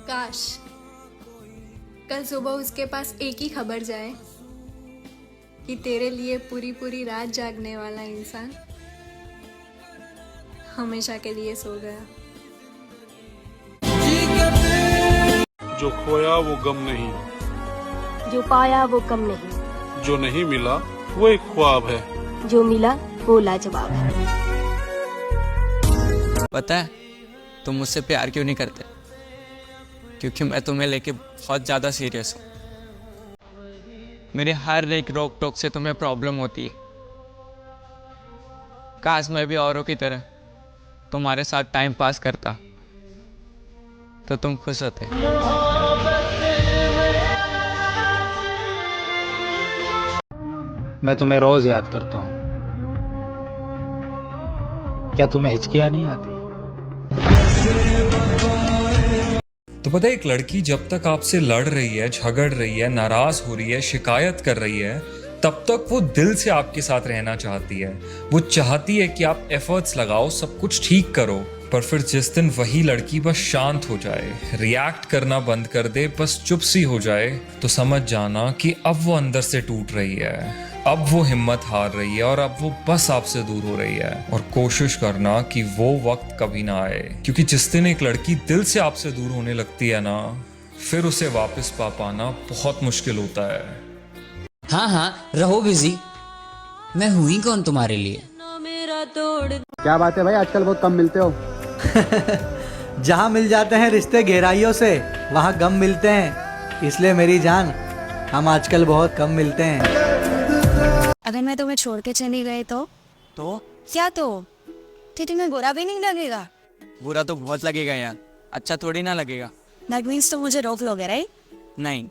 काश कल सुबह उसके पास एक ही खबर जाए कि तेरे लिए पूरी पूरी रात जागने वाला इंसान हमेशा के लिए सो गया। जो खोया वो गम नहीं, जो पाया वो कम नहीं, जो नहीं मिला वो एक ख्वाब है, जो मिला वो लाजवाब है। पता है तुम मुझसे प्यार क्यों नहीं करते? क्योंकि मैं तुम्हें लेके बहुत ज़्यादा सीरियस हूँ। मेरे हर एक रोक टोक से तुम्हें प्रॉब्लम होती है। काश मैं भी औरों की तरह तुम्हारे साथ टाइम पास करता तो तुम खुश होते। मैं तुम्हें रोज याद करता हूँ। क्या तुम्हें हिचकियाँ नहीं आती? तो पता है, एक लड़की जब तक आपसे लड़ रही है, झगड़ रही है, नाराज हो रही है, शिकायत कर रही है, तब तक वो दिल से आपके साथ रहना चाहती है। वो चाहती है कि आप एफर्ट्स लगाओ, सब कुछ ठीक करो। पर फिर जिस दिन वही लड़की बस शांत हो जाए, रिएक्ट करना बंद कर दे, बस चुप सी हो जाए, तो समझ जाना कि अब वो अंदर से टूट रही है, अब वो हिम्मत हार रही है और अब वो बस आपसे दूर हो रही है। और कोशिश करना कि वो वक्त कभी ना आए, क्योंकि जिस दिन एक लड़की दिल से आपसे दूर होने लगती है ना, फिर उसे वापस पा पाना बहुत मुश्किल होता है। हाँ रहो बिजी, मैं हूं ही कौन तुम्हारे लिए। क्या बात है भाई, आजकल बहुत कम मिलते हो। जहाँ मिल जाते हैं रिश्ते गहराइयों से, वहाँ गम मिलते हैं। इसलिए मेरी जान, हम आजकल बहुत कम मिलते हैं। अगर मैं तुम्हें छोड़ के चली गई तो क्या तो तुम्हें बुरा भी नहीं लगेगा? बुरा तो बहुत लगेगा यार, अच्छा थोड़ी ना लगेगा। दैट मीन्स तो मुझे रोक लोगे राइट? नहीं,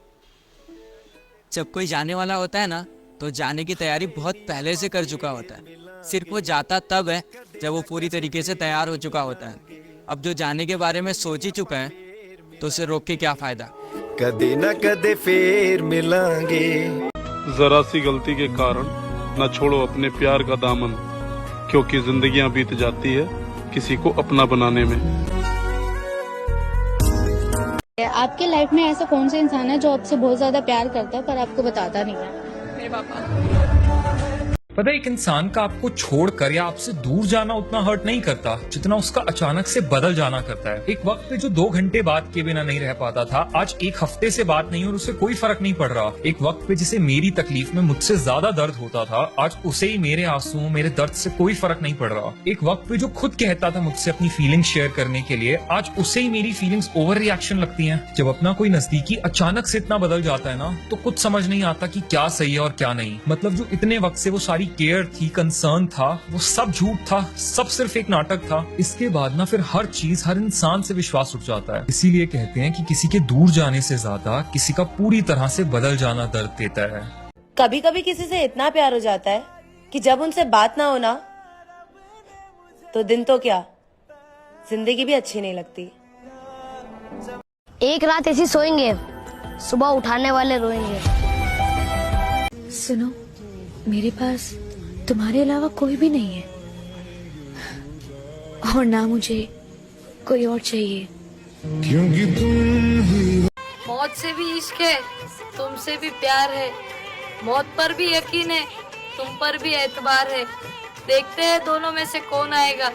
जब कोई जाने वाला होता है ना, तो जाने की तैयारी बहुत पहले से कर चुका होता है। सिर्फ वो जाता तब है जब वो पूरी तरीके से तैयार हो चुका होता है। अब जो जाने के बारे में सोच ही चुका है, तो उसे रोक के क्या फायदा। कदे न कदे फिर मिलांगे। जरा सी गलती के कारण न छोड़ो अपने प्यार का दामन, क्योंकि जिंदगियां बीत जाती है किसी को अपना बनाने में। आपके लाइफ में ऐसा कौन सा इंसान है जो आपसे बहुत ज्यादा प्यार करता है पर आपको बताता नहीं है? मेरे पापा। पता है, एक इंसान का आपको छोड़कर या आपसे दूर जाना उतना हर्ट नहीं करता जितना उसका अचानक से बदल जाना करता है। एक वक्त पे जो 2 घंटे बात के बिना नहीं रह पाता था, आज 1 हफ्ते से बात नहीं और उसे कोई फर्क नहीं पड़ रहा। एक वक्त पे जिसे मेरी तकलीफ में मुझसे ज्यादा दर्द होता था, आज उसे ही मेरे आंसुओं, मेरे दर्द से कोई फर्क नहीं पड़ रहा। एक वक्त पे जो खुद कहता था मुझसे अपनी फीलिंग्स शेयर करने के लिए, आज उसे ही मेरी फीलिंग्स ओवर रिएक्शन लगती हैं। जब अपना कोई नजदीकी अचानक से इतना बदल जाता है ना, तो कुछ समझ नहीं आता कि क्या सही है और क्या नहीं। मतलब जो इतने वक्त से वो सारी केयर थी, कंसर्न था, वो सब झूठ था, सब सिर्फ एक नाटक था। इसके बाद ना फिर हर चीज, हर इंसान से विश्वास उठ जाता है। इसीलिए कहते हैं कि किसी के दूर जाने से ज्यादा किसी का पूरी तरह से बदल जाना दर्द देता है। कभी कभी किसी से इतना प्यार हो जाता है कि जब उनसे बात ना होना, तो दिन तो क्या, जिंदगी भी अच्छी नहीं लगती। एक रात ऐसी सोएंगे, सुबह उठाने वाले रोएंगे। सुनो, मेरे पास तुम्हारे अलावा कोई भी नहीं है और ना मुझे कोई और चाहिए। मौत से भी इश्क है, तुमसे भी प्यार है, मौत पर भी यकीन है, तुम पर भी एतबार है। देखते हैं दोनों में से कौन आएगा,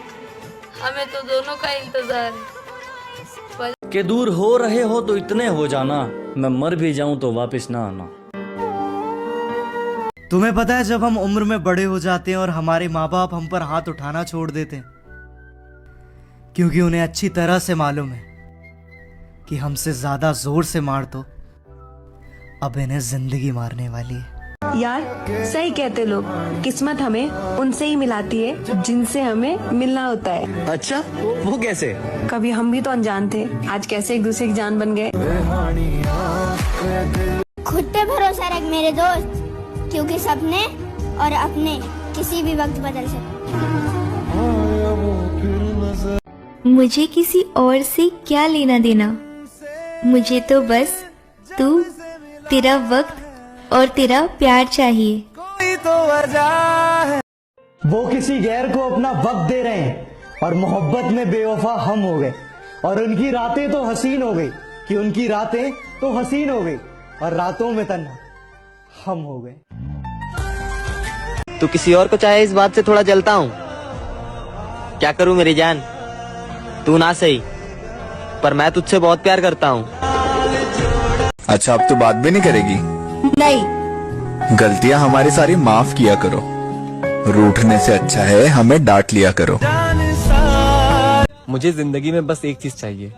हमें तो दोनों का इंतजार है। के दूर हो रहे हो तो इतने हो जाना, मैं मर भी जाऊं तो वापस ना आना। तुम्हें पता है, जब हम उम्र में बड़े हो जाते हैं और हमारे माँ बाप हम पर हाथ उठाना छोड़ देते हैं, क्योंकि उन्हें अच्छी तरह से मालूम है कि हमसे ज्यादा जोर से मार तो अब इन्हें जिंदगी मारने वाली है। यार सही कहते लोग, किस्मत हमें उनसे ही मिलाती है जिनसे हमें मिलना होता है। अच्छा, वो कैसे? कभी हम भी तो अनजान थे, आज कैसे एक दूसरे की जान बन गए। खुद पे भरोसा रख मेरे दोस्त, क्योंकि सपने और अपने किसी भी वक्त बदल सकते। मुझे किसी और से क्या लेना देना, मुझे तो बस तू, तेरा वक्त और तेरा प्यार चाहिए। कोई तो वजह है। वो किसी गैर को अपना वक्त दे रहे हैं और मोहब्बत में बेवफा हम हो गए, और उनकी रातें तो हसीन हो गई कि उनकी रातें तो हसीन हो गई और रातों में तन्हा हम हो गए। तू किसी और को चाहे इस बात से थोड़ा जलता हूँ। क्या करूँ मेरी जान, तू ना सही पर मैं तुझसे बहुत प्यार करता हूँ। अच्छा अब तो बात भी नहीं करेगी? नहीं। गलतियाँ हमारी सारी माफ किया करो, रूठने से अच्छा है हमें डांट लिया करो। मुझे जिंदगी में बस एक चीज चाहिए।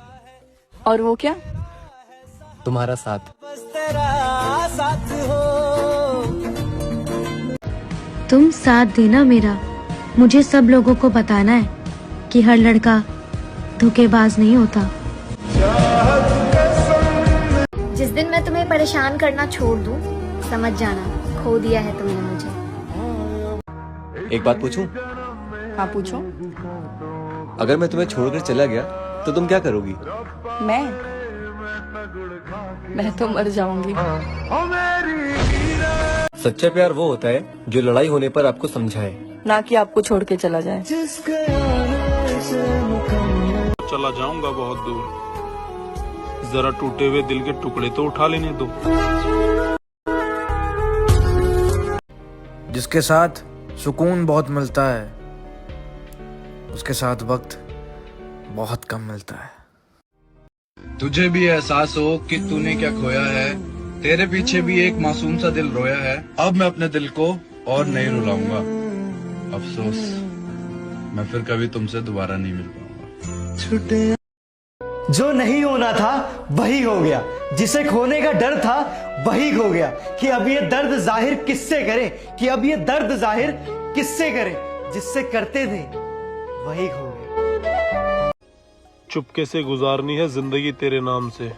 और वो क्या? तुम्हारा साथ। तुम साथ देना मेरा। मुझे सब लोगों को बताना है कि हर लड़का धोखेबाज नहीं होता। जिस दिन मैं तुम्हें परेशान करना छोड़ दूं, समझ जाना खो दिया है तुमने मुझे। एक बात पूछूं? हाँ पूछो। अगर मैं तुम्हें छोड़कर चला गया तो तुम क्या करोगी? मैं तो मर जाऊंगी। सच्चा प्यार वो होता है जो लड़ाई होने पर आपको समझाए, ना कि आपको छोड़ के चला जाए। चला जाऊंगा बहुत दूर, जरा टूटे हुए दिल के टुकड़े तो उठा लेने दो। जिसके साथ सुकून बहुत मिलता है, उसके साथ वक्त बहुत कम मिलता है। तुझे भी एहसास हो कि तूने क्या खोया है, तेरे पीछे भी एक मासूम सा दिल रोया है। अब मैं अपने दिल को और नहीं रुलाऊंगा। अफसोस, मैं फिर कभी तुमसे दोबारा नहीं मिल पाऊंगा। जो नहीं होना था वही हो गया, जिसे खोने का डर था वही खो गया। कि अब ये दर्द जाहिर किससे करे, कि अब ये दर्द जाहिर किससे करे, जिससे करते थे वही खो गया। चुपके से गुजारनी है जिंदगी तेरे नाम से,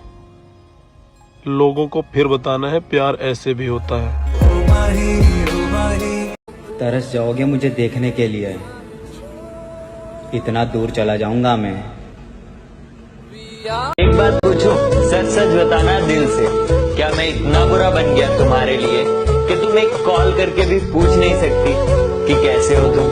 लोगों को फिर बताना है प्यार ऐसे भी होता है। तरस जाओगे मुझे देखने के लिए, इतना दूर चला जाऊंगा मैं। एक बात पूछूं, सच सच बताना दिल से, क्या मैं इतना बुरा बन गया तुम्हारे लिए कि तुम एक कॉल करके भी पूछ नहीं सकती कि कैसे हो तुम?